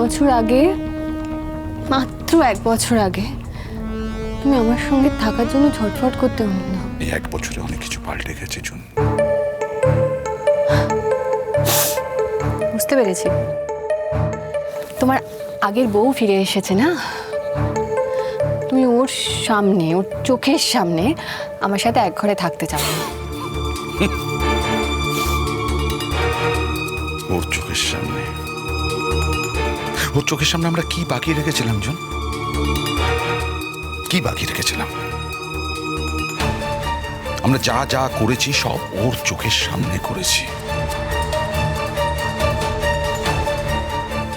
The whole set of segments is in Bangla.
বছর আগে, মাত্র 1 বছর আগে তুমি আমার সঙ্গে থাকার জন্য ছটফট করতে হলো না। এই 1 বছরে অনেক কিছু পাল্টে গেছে জুন। বুঝতে পেরেছি, তোমার আগের বউ ফিরে এসেছে না? তুমি ওর সামনে, ওর চোখের সামনে আমার সাথে এক ঘরে থাকতে চাও না। ওর চোখের সামনে, ওর চোখের সামনে আমরা কি বাকি রেখেছিলাম জুন? কি বাকি রেখেছিলাম? আমরা যা যা করেছি সব ওর চোখের সামনে করেছি।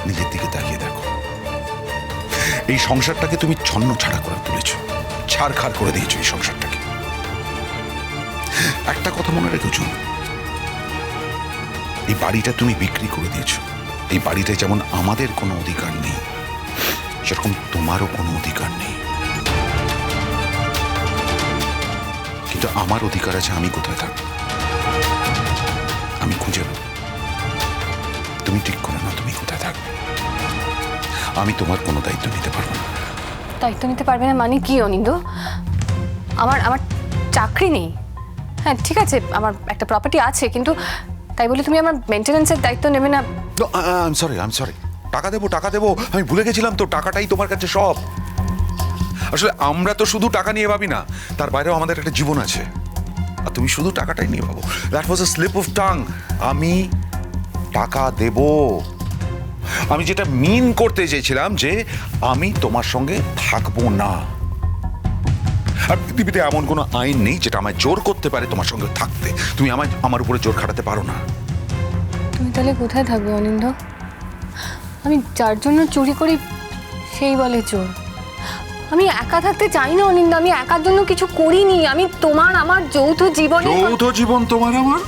নিজের দিকে তাকিয়ে দেখো, এই সংসারটাকে তুমি ছন্ন ছাড়া করে তুলেছ, ছাড়খাড় করে দিয়েছো এই সংসারটাকে। একটা কথা মনে রেখো জুন, এই বাড়িটা তুমি বিক্রি করে দিয়েছো। এই বাড়িটায় যেমন আমাদের কোনো অধিকার নেই, সেরকম তোমারও কোনো অধিকার নেই। কিন্তু আমার অধিকার আছে আমি কোথায় থাকবো, আমি খুঁজে নেব। তুমি ঠিক করে না তুমি কোথায় থাকবে। আমি তোমার কোনো দায়িত্ব নিতে পারবো না। দায়িত্ব নিতে পারবে না মানে কি অনিন্দ? আমার আমার চাকরি নেই। হ্যাঁ ঠিক আছে, আমার একটা প্রপার্টি আছে, কিন্তু তাই বলে তুমি আমার মেনটেন্যান্সের দায়িত্ব নেবে না? I am sorry. টাকা দেবো, আমি ভুলে গেছিলাম তো, টাকাটাই তোমার কাছে সব। আসলে আমরা তো শুধু টাকা নিয়ে ভাবি না, তার বাইরেও আমাদের একটা জীবন আছে। আর তুমি শুধু টাকাটাই নিয়ে ভাবো। That was a slip of tongue. আমি টাকা দেব, আমি যেটা মিন করতে চেয়েছিলাম যে আমি তোমার সঙ্গে থাকবো না। আর পৃথিবীতে এমন কোনো আইন নেই যেটা আমায় জোর করতে পারে তোমার সঙ্গে থাকতে। তুমি আমার উপরে জোর খাটাতে পারো না। তুমি তাহলে কোথায় থাকবে অনিন্দ? আমি যার জন্য চুরি করি সেই বলে চোর। আমি একা থাকতে চাই না অনিন্দ, আমি একার জন্য কিছু করিনি। আমি তোমার আমার যৌথ জীবনে। যৌথ জীবন তোমার আমার?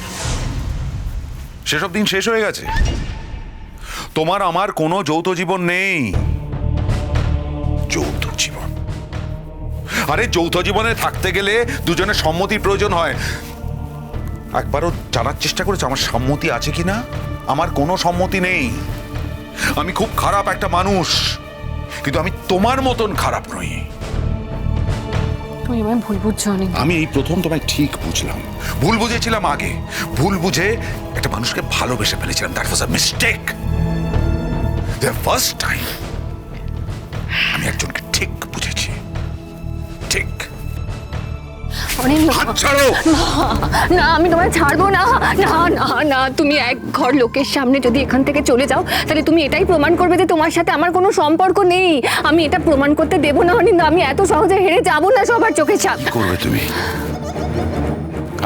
সেসব দিন শেষ হয়ে গেছে। তোমার আমার কোনো যৌথ জীবন নেই। যৌথ জীবন, আরে যৌথ জীবনে থাকতে গেলে দুজনের সম্মতির প্রয়োজন হয়। একবারও জানার চেষ্টা করেছে আমার সম্মতি আছে কিনা? আমার কোনো সম্মতি নেই। আমি খুব খারাপ একটা মানুষ, কিন্তু আমি তোমার মতন খারাপ নই। তুমি আমায় ভুল বুঝছো অনিন্দ। আমি এই প্রথম তোমায় ঠিক বুঝলাম। ভুল বুঝেছিলাম আগে, ভুল বুঝে একটা মানুষকে ভালোবেসে ফেলেছিলাম। That was a mistake. The first time আমি একজনকে ঠিক বুঝেছি। ঠিক। অনিন্দ হাত ছাড়ো। না, আমি তোমায় ছাড়বো না। না না না, তুমি এক ঘর লোকের সামনে যদি এখান থেকে চলে যাও, তাহলে তুমি এটাই প্রমাণ করবে যে তোমার সাথে আমার কোনো সম্পর্ক নেই। আমি এটা প্রমাণ করতে দেবো না অনিন্দ। আমি এত সহজে হেরে যাবো না সবার চোখের সামনে। কি করবে তুমি?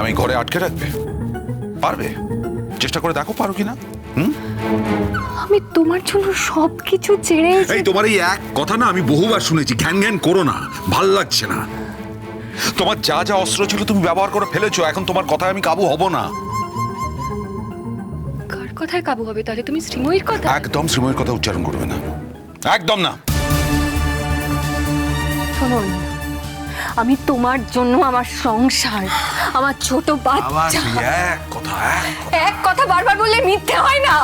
আমি ঘরে আটকে রাখবে? পারবে? চেষ্টা করে দেখো পারো কিনা। আমি তোমার জন্য সবকিছু ছেড়ে। এই তোমার এই এক কথা না আমি বহুবার শুনেছি। ঘ্যান ঘ্যান করো না, ভাল লাগছে না। তোমার যা যা অস্ত্র ছিল তুমি ব্যবহার করে ফেলেছো। এখন তোমার কথায় আমি কাবু হব না। কার কথায় কাবু হবে তাহলে? তুমি শ্রীময়ীর কথা? একদম শ্রীময়ের কথা উচ্চারণ করবে না, একদম না। শোনো, আমি তোমার জন্য আমার সংসার, আমার ছোট বাচ্চা। এক কথা বারবার বললে মিথ্যে হয় না।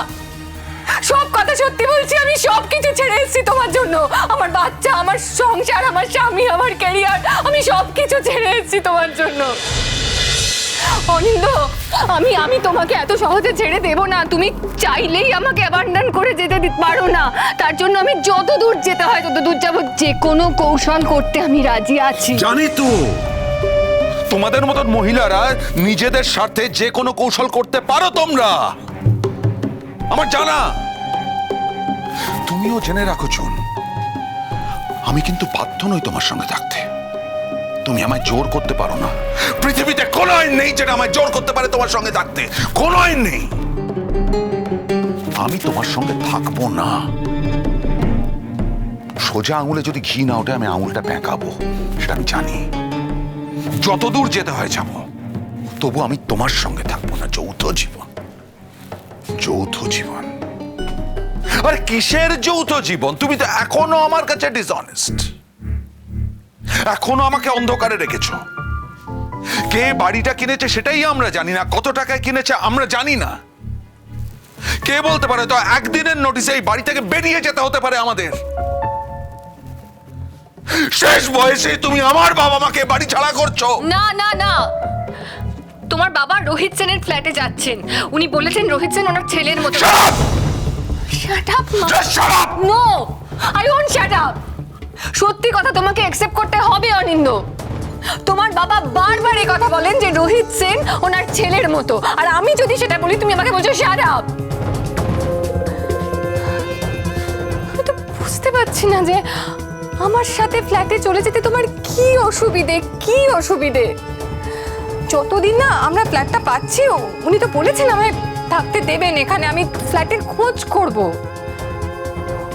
সব কথা সত্যি বলছি। আমি সব কিছু ছেড়ে এসেছি তোমার জন্য। আমার বাচ্চা, আমার সংসার, আমার স্বামী, আমার ক্যারিয়ার, আমি সব কিছু ছেড়ে এসেছি তোমার জন্য। অনিন্দ, আমি তোমাকে এত সহজে ছেড়ে দেব না। তুমি চাইলেই আমাকে অ্যাবান্ডন করে যেতে পারো না। তার জন্য আমি যত দূর যেতে হয় তত দূর যাব। যে কোনো কৌশল করতে আমি রাজি আছি। জানি তো, তোমাদের মতন মহিলারা নিজেদের স্বার্থে যে কোনো কৌশল করতে পারো তোমরা, আমার জানা। তুমিও জেনে রাখো চুন, আমি কিন্তু বাধ্য নই তোমার সঙ্গে থাকতে। তুমি আমায় জোর করতে পারো না। পৃথিবীতে কোনো আইন নেই যেটা আমায় জোর করতে পারে তোমার সঙ্গে থাকতে। কোনো আইন নেই। আমি তোমার সঙ্গে থাকবো না। সোজা আঙুলে যদি ঘি না ওঠে আমি আঙুলটা বেঁকাবো, সেটা আমি জানি। যত দূর যেতে হয় যাব, তবু আমি তোমার সঙ্গে থাকবো না। যৌথ জীবন, যৌথ জীবন। আরে কিসের যৌথ জীবন? তুমি তো এখনো আমার কাছে ডিসঅনেস্ট। এখনো আমাকে অন্ধকারে রেখেছো। কে বাড়িটা কিনেছে সেটাই আমরা জানি না, কত টাকায় কিনেছে আমরা জানি না। কে বলতে পারে তো একদিনের নোটিসে এই বাড়ি থেকে বেরিয়ে যেতে হতে পারে আমাদের। শেষ বয়সে তুমি আমার বাবা মাকে বাড়ি ছাড়া করছো। না না না, তোমার বাবা রোহিত সেনের ফ্ল্যাটে যাচ্ছেন। উনি বলেছেন রোহিত সেন ওনার ছেলের মতো। Shut up! Shut up, মা। Just shut up! No, I won't shut up. সত্যি কথা তোমাকে অ্যাকসেপ্ট করতে হবে অনিন্দ। তোমার বাবা বারবার এই কথা বলেন যে রোহিত সেন ওনার ছেলের মতো, আর আমি যদি সেটা বলি তুমি আমাকে বলছো শাট আপ। আমি তো বুঝতে পারছি না যে আমার সাথে ফ্ল্যাটে চলে যেতে তোমার কি অসুবিধে। যতদিন না আমরা ফ্ল্যাটটা পাচ্ছি, উনি তো বলেছেন আমায় থাকতে দেবেন এখানে, আমি ফ্ল্যাটের খোঁজ করব।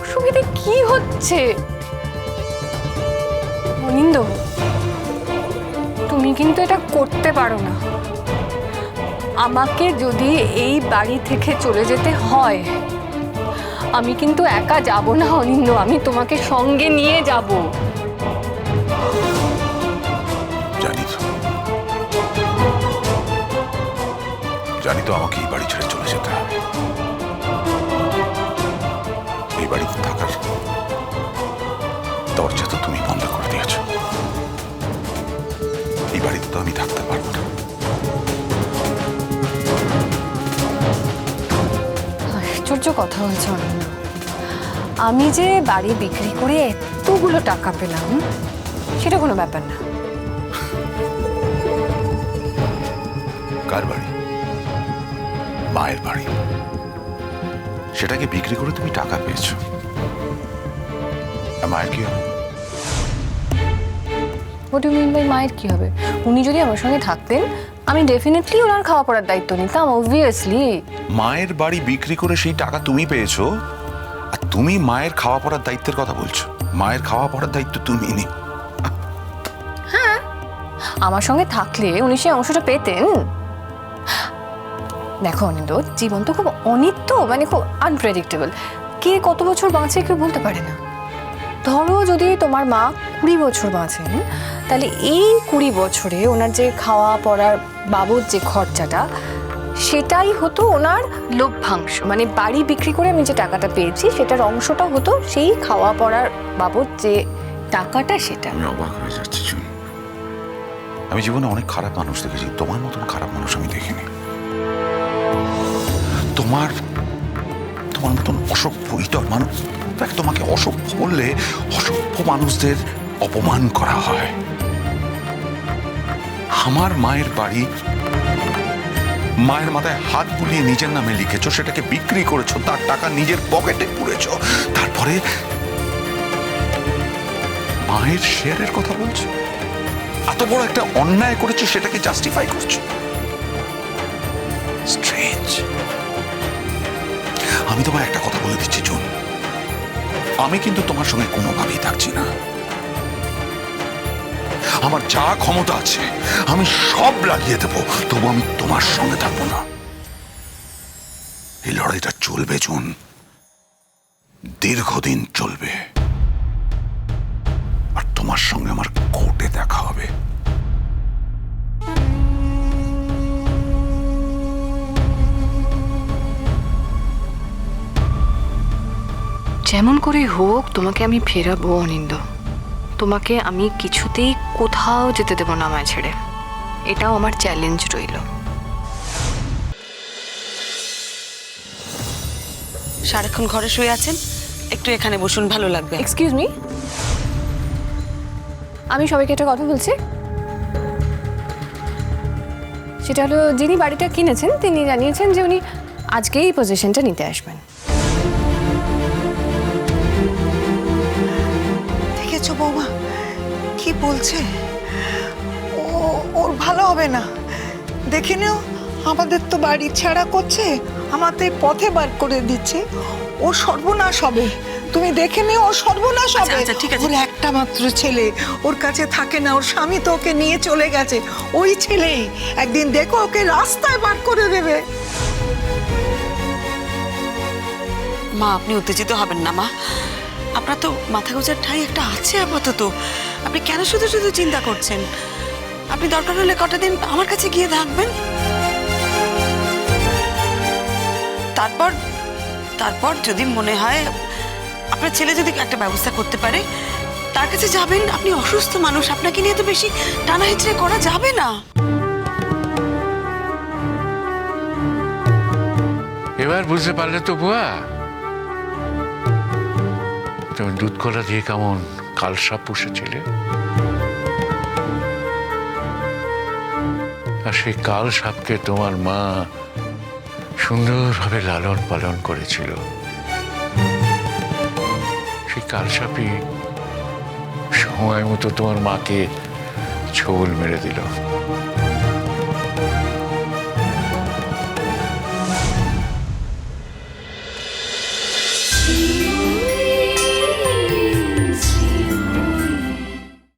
অসুবিধে কি হচ্ছে? অনিন্দ, তুমি কিন্তু এটা করতে পারো না। আমাকে যদি এই বাড়ি থেকে চলে যেতে হয়, আমি কিন্তু একা যাব না অনিন্দ, আমি তোমাকে সঙ্গে নিয়ে যাব। জানি তো আমাকে এই বাড়ি ছেড়ে চলে যেতে হবে। এই বাড়িতে থাকার দরজা তো তুমি বন্ধ করে দিয়েছ। এই বাড়িতে তো আমি থাকতে পারবো না। আশ্চর্য কথা বলছো অনিন্দ। আমি যে বাড়ি বিক্রি করে এতগুলো টাকা পেলাম, সেটা কোনো ব্যাপার না। কার বাড়ি? মায়ের বাড়ি। সেটাকে বিক্রি করে তুমি টাকা পেয়েছো। মায়ের কি হবে? হোয়াট ডু মিন বাই মায়ের কি হবে? উনি যদি আমার সঙ্গে থাকতেন, আমি ডেফিনেটলি ওনার খাওয়া পড়ার দায়িত্ব নিতাম, অবভিয়াসলি। মায়ের বাড়ি বিক্রি করে সেই টাকা তুমি পেয়েছো, আর তুমি মায়ের খাওয়া পড়ার দায়িত্বের কথা বলছো। মায়ের খাওয়া পড়ার দায়িত্ব তুমি নি। হ্যাঁ, আমার সঙ্গে থাকলে উনি সেই অংশটা পেতেন। দেখো অনিন্দ, জীবন তো খুব অনিত্য, মানে খুব আনপ্রেডিক্টেবল। কে কত বছর বাঁচে কেউ বলতে পারে না। ধরো যদি তোমার মা 20 বছর বাঁচেন, তাহলে এই 20 বছরে ওনার যে খাওয়া পড়ার বাবদ যে খরচাটা, সেটাই হতো ওনার লভ্যাংশ। মানে বাড়ি বিক্রি করে আমি যে টাকাটা পেয়েছি, সেটার অংশটা হতো সেই খাওয়া পড়ার বাবদ যে টাকাটা, সেটা। আমি অবাক হয়ে যাচ্ছি জুন। আমি জীবনে অনেক খারাপ মানুষ দেখেছি, তোমার মতন খারাপ মানুষ আমি দেখিনি। তোমার মতন অসভ্য ইতর মানুষ, দেখ, তোমাকে অসভ্য বললে অসভ্য মানুষদের অপমান করা হয়। আমার মায়ের বাড়ি, মায়ের মাথায় হাত বুলিয়ে নিজের নামে লিখেছো, সেটাকে বিক্রি করেছো, তার টাকা নিজের পকেটে পুরেছো, তারপরে মায়ের শেয়ারের কথা বলছো। এত বড় একটা অন্যায় করেছো, সেটাকে জাস্টিফাই করছো। স্ট্রেঞ্জ। আমি তোমার একটা কথা বলে দিচ্ছি জুন, আমি কিন্তু তোমার সঙ্গে কোনোভাবেই থাকছি না। আমার যা ক্ষমতা আছে আমি সব লাগিয়ে দেবো, তবু আমি তোমার সঙ্গে থাকবো না। এই লড়াইটা চলবে জুন, দীর্ঘদিন চলবে, আর তোমার সঙ্গে আমার কোর্টে দেখা হবে। যেমন করে হোক তোমাকে আমি ফেরাবো অনিন্দ। তোমাকে আমি কিছুতেই কোথাও যেতে দেবো না আমায় ছেড়ে। এটাও আমার চ্যালেঞ্জ রইল। সারাক্ষণ ঘরে শুয়ে আছেন, একটু এখানে বসুন, ভালো লাগবে। এক্সকিউজ মি, আমি সবাইকে একটা কথা বলছি। সেটা হলো, যিনি বাড়িটা কিনেছেন তিনি জানিয়েছেন যে উনি আজকেই পজিশনটা নিতে আসবেন। দেখেছো বৌমা কি বলছে? ওর ভালো হবে না। দেখে নিও, আমাদের তো বাড়ি ছাড়া করছে, আমাদের পথে বার করে দিচ্ছে। ও সর্বনাশ হবে, তুমি দেখে নিও, ও সর্বনাশ হবে। আচ্ছা, ঠিক আছে। ওর একটা মাত্র ছেলে, ওর কাছে থাকে না, ওর স্বামী তো ওকে নিয়ে চলে গেছে। ওই ছেলেই একদিন দেখো ওকে রাস্তায় বার করে দেবে। মা, আপনি উত্তেজিত হবেন না মা। আপনার তো মাথা গোজার ঠাই একটা আছে আপাতত। আপনি কেন শুধু শুধু চিন্তা করছেন? আপনি দরকার হলে কটা দিন আমার কাছে গিয়ে থাকবেন। তারপর তারপর যদি মনে হয় আপনার ছেলে যদি একটা ব্যবস্থা করতে পারে তার কাছে যাবেন। আপনি অসুস্থ মানুষ, আপনাকে নিয়ে তো বেশি টানা হেঁচড়ে করা যাবে না। এবার বুঝতে পারলে তো বুয়া, তুমি দুধ কলা দিয়ে কেমন কালসাপ পুষেছিলে, আর সেই কাল সাপকে তোমার মা সুন্দরভাবে লালন পালন করেছিল। সেই কাল সাপই সময় মতো তোমার মাকে ছোবল মেরে দিল।